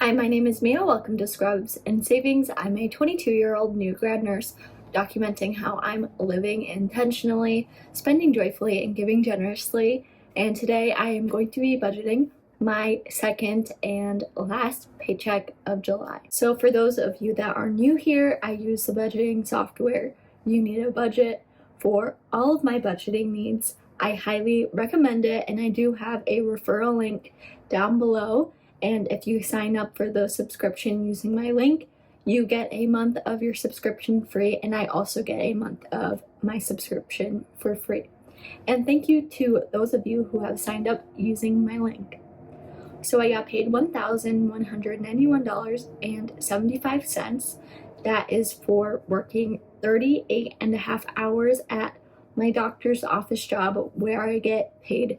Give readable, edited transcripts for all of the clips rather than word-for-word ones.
Hi, my name is Mia. Welcome to Scrubs and Savings. I'm a 22-year-old new grad nurse documenting how I'm living intentionally, spending joyfully, and giving generously. And today I am going to be budgeting my second and last paycheck of July. So for those of you that are new here, I use the budgeting software ynab for all of my budgeting needs. I highly recommend it, and I do have a referral link down below. And if you sign up for the subscription using my link, you get a month of your subscription free, and I also get a month of my subscription for free. And thank you to those of you who have signed up using my link. So I got paid $1,191.75. That is for working 38 and a half hours at my doctor's office job, where I get paid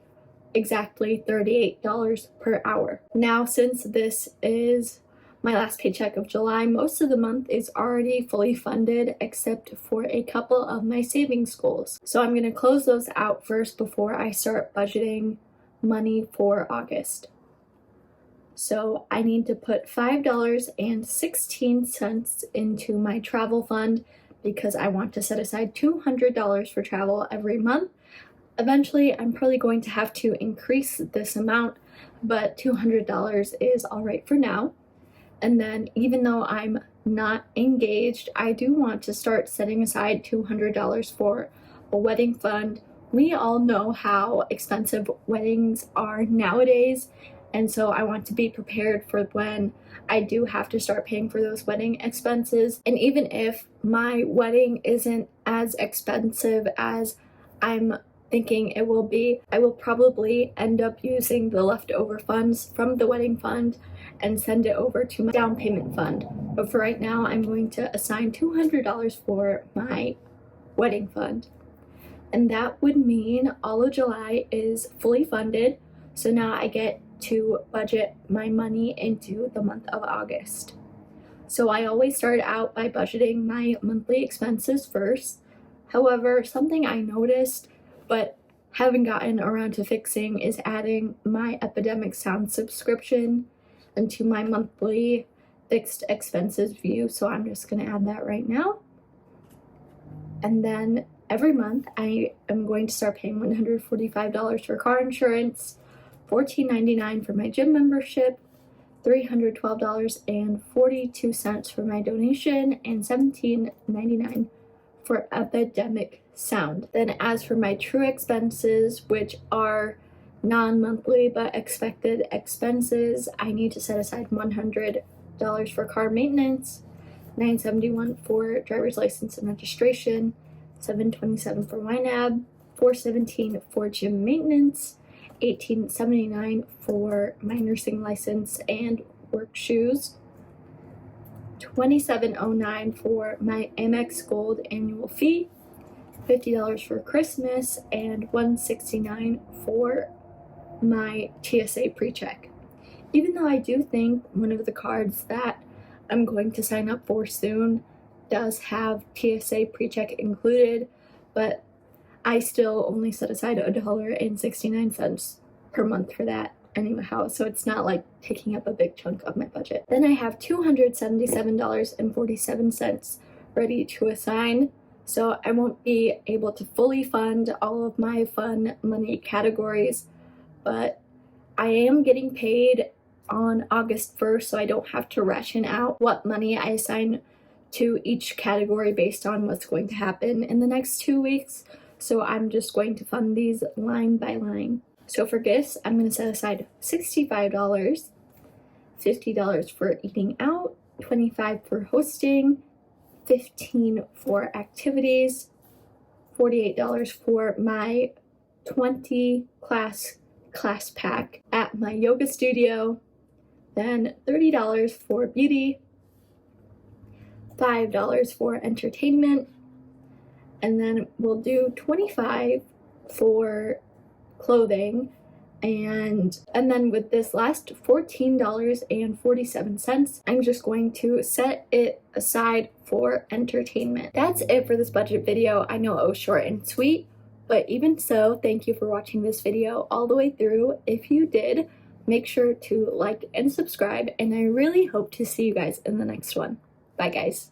exactly $38 per hour. Now, since this is my last paycheck of July, most of the month is already fully funded except for a couple of my savings goals. So I'm going to close those out first before I start budgeting money for August. So I need to put $5.16 into my travel fund because I want to set aside $200 for travel every month. Eventually, I'm probably going to have to increase this amount, but $200 is all right for now. And then, even though I'm not engaged, I do want to start setting aside $200 for a wedding fund. We all know how expensive weddings are nowadays, and so I want to be prepared for when I do have to start paying for those wedding expenses. And even if my wedding isn't as expensive as I'm thinking it will be, I will probably end up using the leftover funds from the wedding fund and send it over to my down payment fund. But for right now, I'm going to assign $200 for my wedding fund. And that would mean all of July is fully funded. So now I get to budget my money into the month of August. So I always start out by budgeting my monthly expenses first. However, something I noticed but haven't gotten around to fixing is adding my Epidemic Sound subscription into my monthly fixed expenses view. So I'm just going to add that right now. And then every month I am going to start paying $145 for car insurance, $14.99 for my gym membership, $312.42 for my donation, and $17.99 for Epidemic Sound. Then as for my true expenses, which are non-monthly but expected expenses, I need to set aside $100 for car maintenance, $971 for driver's license and registration, $727 for ynab, $417 for gym maintenance, $1879 for my nursing license and work shoes, $2709 for my Amex Gold annual fee, $50 for Christmas, and $169 for my TSA pre-check. Even though I do think one of the cards that I'm going to sign up for soon does have TSA pre-check included, but I still only set aside $1.69 per month for that anyhow, so it's not like taking up a big chunk of my budget. Then I have $277.47 ready to assign, so I won't be able to fully fund all of my fun money categories, but I am getting paid on August 1st, so I don't have to ration out what money I assign to each category based on what's going to happen in the next 2 weeks. So I'm just going to fund these line by line. So for gifts, I'm going to set aside $65, $50 for eating out, $25 for hosting, $15 for activities, $48 for my 20 class pack at my yoga studio, then $30 for beauty, $5 for entertainment, and then we'll do $25 for clothing, and then with this last $14.47, I'm just going to set it aside for entertainment. That's it for this budget video. I know it was short and sweet, but even so, thank you for watching this video all the way through. If you did, Make sure to like and subscribe, and I really hope to see you guys in the next one. Bye, guys.